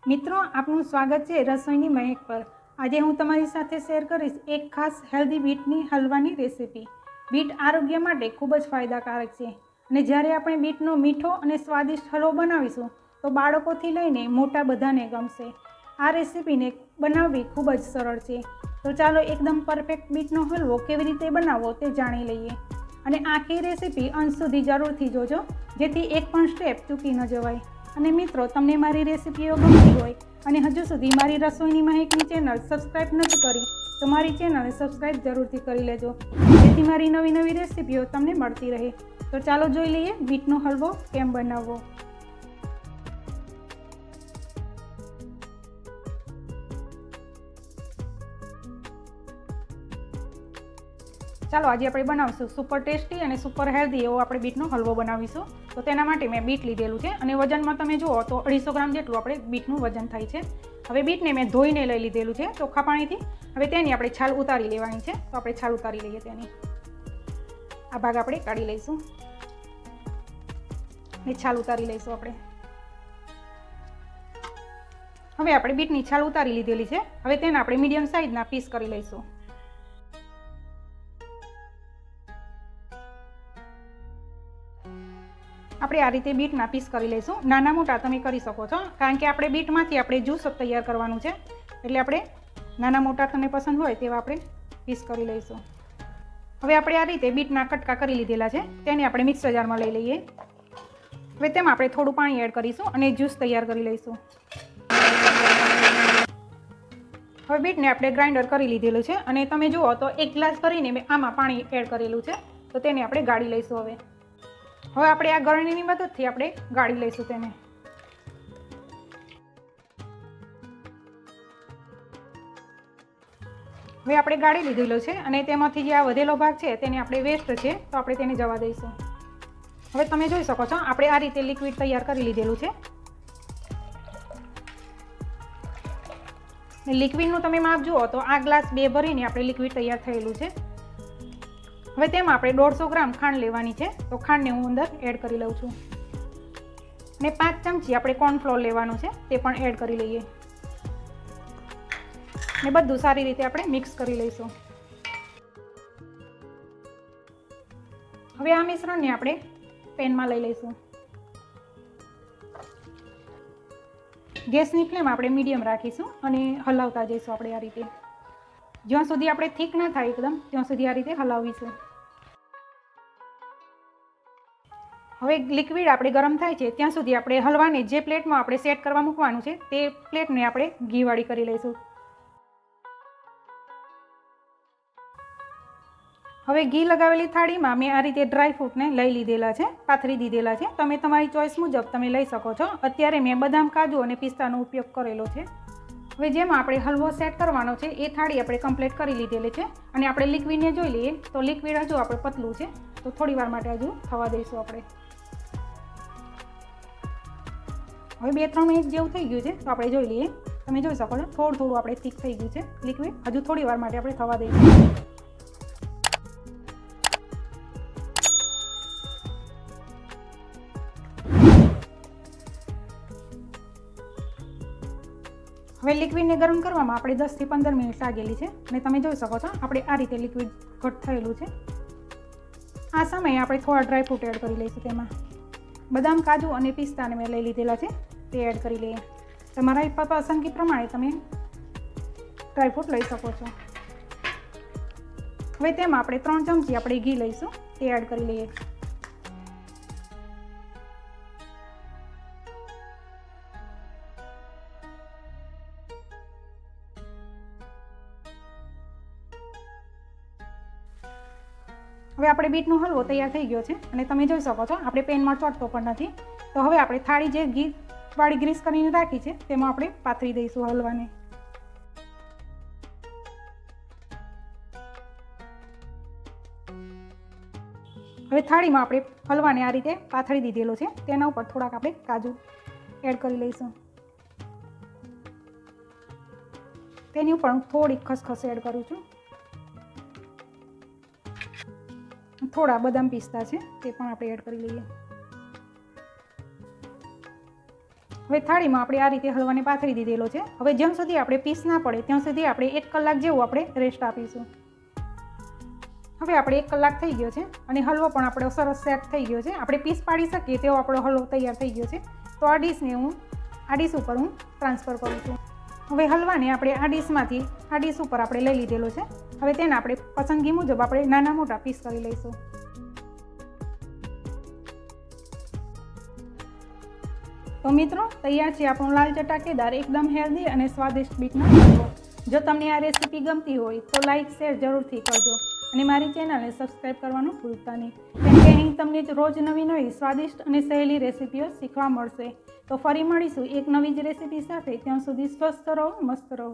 મિત્રો, આપનું સ્વાગત છે રસોઈની મહેક પર। આજે હું તમારી સાથે શેર કરીશ એક ખાસ હેલ્ધી બીટની હલવાની રેસીપી। બીટ આરોગ્ય માટે ખૂબ જ ફાયદાકારક છે અને જ્યારે આપણે બીટનો મીઠો અને સ્વાદિષ્ટ હલવો બનાવીશું તો બાળકોથી લઈને મોટા બધાને ગમશે। આ રેસીપીને બનાવવી ખૂબ જ સરળ છે। તો ચાલો એકદમ પરફેક્ટ બીટનો હલવો કેવી રીતે બનાવવો તે જાણી લઈએ અને આખી રેસીપી અંત સુધી જરૂરથી જોજો, જેથી એક પણ સ્ટેપ ચૂકી ન જવાય। અને મિત્રો, તમને મારી રેસીપીઓ ગમતી હોય અને હજુ સુધી મારી રસોઈની મહેકની ચેનલ સબસ્ક્રાઈબ નથી કરી તો મારી ચેનલને સબસ્ક્રાઈબ જરૂરથી કરી લેજો, જેથી મારી નવી નવી રેસીપીઓ તમને મળતી રહે। તો ચાલો જોઈ લઈએ બીટનો હલવો કેમ બનાવવો। ચાલો આજે આપણે બનાવીશું સુપર ટેસ્ટી અને સુપર હેલ્ધી એવો આપણે બીટનો હલવો બનાવીશું। તો તેના માટે મેં બીટ લીધેલું છે અને વજનમાં તમે જુઓ તો 250 ગ્રામ જેટલું આપણે બીટનું વજન થાય છે। હવે બીટને મેં ધોઈને લઈ લીધેલું છે ચોખ્ખા પાણીથી। હવે તેની આપણે છાલ ઉતારી લેવાની છે, તો આપણે છાલ ઉતારી લઈએ। તેની આ ભાગ આપણે કાઢી લઈશું ને છાલ ઉતારી લઈશું આપણે। હવે આપણે બીટની છાલ ઉતારી લીધેલી છે। હવે તેને આપણે મીડિયમ સાઇઝના પીસ કરી લઈશું। આપણે આ રીતે બીટના પીસ કરી લઈશું। નાના મોટા તમે કરી શકો છો, કારણ કે આપણે બીટમાંથી આપણે જ્યુસ તૈયાર કરવાનું છે, એટલે આપણે નાના મોટા તમને પસંદ હોય તેવા આપણે પીસ કરી લઈશું। હવે આપણે આ રીતે બીટના કટકા કરી લીધેલા છે, તેને આપણે મિક્સર જારમાં લઈ લઈએ। હવે તેમાં આપણે થોડું પાણી એડ કરીશું અને જ્યુસ તૈયાર કરી લઈશું। હવે બીટને આપણે ગ્રાઇન્ડર કરી લીધેલું છે અને તમે જુઓ તો 1 ગ્લાસ ભરીને મેં આમાં પાણી એડ કરેલું છે, તો તેને આપણે ગાળી લઈશું। હવે આપણે આ ગળણીની મદદથી આપણે ગાળી લઈશું તેને। હવે આપણે ગાળી લીધેલો છે અને તેમાંથી જે આ વધેલો ભાગ છે તેને આપણે વેસ્ટ છે, તો આપણે તેને જવા દઈશું। હવે તમે જોઈ શકો છો આપણે આ રીતે લિક્વિડ તૈયાર કરી લીધેલું છે। લિક્વિડનું તમે માપ જુઓ તો આ ગ્લાસ 2 ભરીને આપણે લિક્વિડ તૈયાર થયેલું છે। હવે તેમાં આપણે 150 ગ્રામ ખાંડ લેવાની છે, તો ખાંડને હું અંદર એડ કરી લઉં છું અને 5 ચમચી આપણે કોર્નફ્લોર લેવાનું છે, તે પણ એડ કરી લઈએ ને બધું સારી રીતે આપણે મિક્સ કરી લઈશું। હવે આ મિશ્રણને આપણે પેનમાં લઈ લઈશું। ગેસની ફ્લેમ આપણે મીડિયમ રાખીશું અને હલાવતા જઈશું આપણે આ રીતે, જ્યાં સુધી આપણે થીક ના થાય એકદમ ત્યાં સુધી આ રીતે હલાવીશું। હવે લિક્વિડ આપણે ગરમ થાય છે ત્યાં સુધી આપણે હલવાને જે પ્લેટમાં આપણે સેટ કરવા મૂકવાનું છે તે પ્લેટને આપણે ઘીવાળી કરી લઈશું। હવે ઘી લગાવેલી થાળીમાં મેં આ રીતે ડ્રાયફ્રૂટને લઈ લીધેલા છે, પાથરી દીધેલા છે। તમે તમારી ચોઈસ મુજબ તમે લઈ શકો છો। અત્યારે મેં બદામ, કાજુ અને પિસ્તાનો ઉપયોગ કરેલો છે। હવે જેમાં આપણે હલવો સેટ કરવાનો છે એ થાળી આપણે કમ્પ્લીટ કરી લીધેલી છે અને આપણે લિક્વિડને જોઈ લઈએ તો લિક્વિડ હજુ આપણે પતલું છે, તો થોડી વાર માટે હજુ થવા દઈશું આપણે। હવે 2-3 મિનિટ જેવું થઈ ગયું છે, તો આપણે જોઈ લઈએ। તમે જોઈ શકો છો થોડું થોડું આપણે થીક થઈ ગયું છે લિક્વિડ, હજુ થોડી વાર માટે આપણે થવા દઈશું। હવે લિક્વિડને ગરમ કરવામાં આપણે 10 થી 15 મિનિટ લાગેલી છે અને તમે જોઈ શકો છો આપણે આ રીતે લિક્વિડ ઘટ થયેલું છે। આ સમયે આપણે થોડા ડ્રાયફ્રૂટ એડ કરી લઈશું। તેમાં બદામ, કાજુ અને પિસ્તાને મેં લઈ લીધેલા છે, તે એડ કરી લઈએ। તમારા પસંદગી પ્રમાણે તમે ડ્રાયફ્રૂટ લઈ શકો છો। હવે તેમાં આપણે 3 ચમચી આપણે ઘી લઈશું, તે એડ કરી લઈએ। હવે આપણે બીટનો હલવો તૈયાર થઈ ગયો છે અને તમે જોઈ શકો છો આપણે પેનમાં ચોટતો પણ નથી। તો હવે આપણે થાળી જે ઘી વાળી ગ્રીસ કરીને રાખી છે તેમાં આપણે પાથરી દઈશું હલવાને। હવે થાળીમાં આપણે હલવાને આ રીતે પાથરી દીધેલો છે, તેના ઉપર થોડાક આપણે કાજુ એડ કરી લઈશું। તેની ઉપર હું થોડીક ખસખસ એડ કરું છું, થોડા બદામ પિસ્તા છે તે પણ આપણે એડ કરી લઈએ। હવે થાળીમાં આપણે આ રીતે હલવાને પાથરી દીધેલો છે. હવે જ્યાં સુધી આપણે પીસ ના પડે ત્યાં સુધી આપણે 1 કલાક જેવું આપણે રેસ્ટ આપીશું. હવે આપણે 1 કલાક થઈ ગયો છે અને હલવો પણ આપણો સરસ સેટ થઈ ગયો છે. આપણે પીસ પાડી શકીએ તેવો આપણો હલવો તૈયાર થઈ ગયો છે. તો આ ડીશને આ ડીશ ઉપર હું ટ્રાન્સફર કરું છું. હવે હલવાને આપણે આ ડીશમાંથી આ ડીશ ઉપર આપણે લઈ લીધેલો છે. હવે તેને આપણે પસંદગી મુજબ આપણે નાના મોટા પીસ કરી લઈશું. તો મિત્રો, તૈયાર છે આપણો લાલ ચટાકેદાર એકદમ હેલ્ધી અને સ્વાદિષ્ટ બીટનો હલવો. જો તમને આ રેસીપી ગમતી હોય તો લાઇક શેર જરૂરથી કરજો અને મારી ચેનલને સબસ્ક્રાઈબ કરવાનું ભૂલતા નહીં, કેમ કે અહીં તમને રોજ નવી નવી સ્વાદિષ્ટ અને સહેલી રેસીપીઓ શીખવા મળશે. તો ફરી મળીશું એક નવી જ રેસીપી સાથે. ત્યાં સુધી સ્વસ્થ રહો, મસ્ત રહો.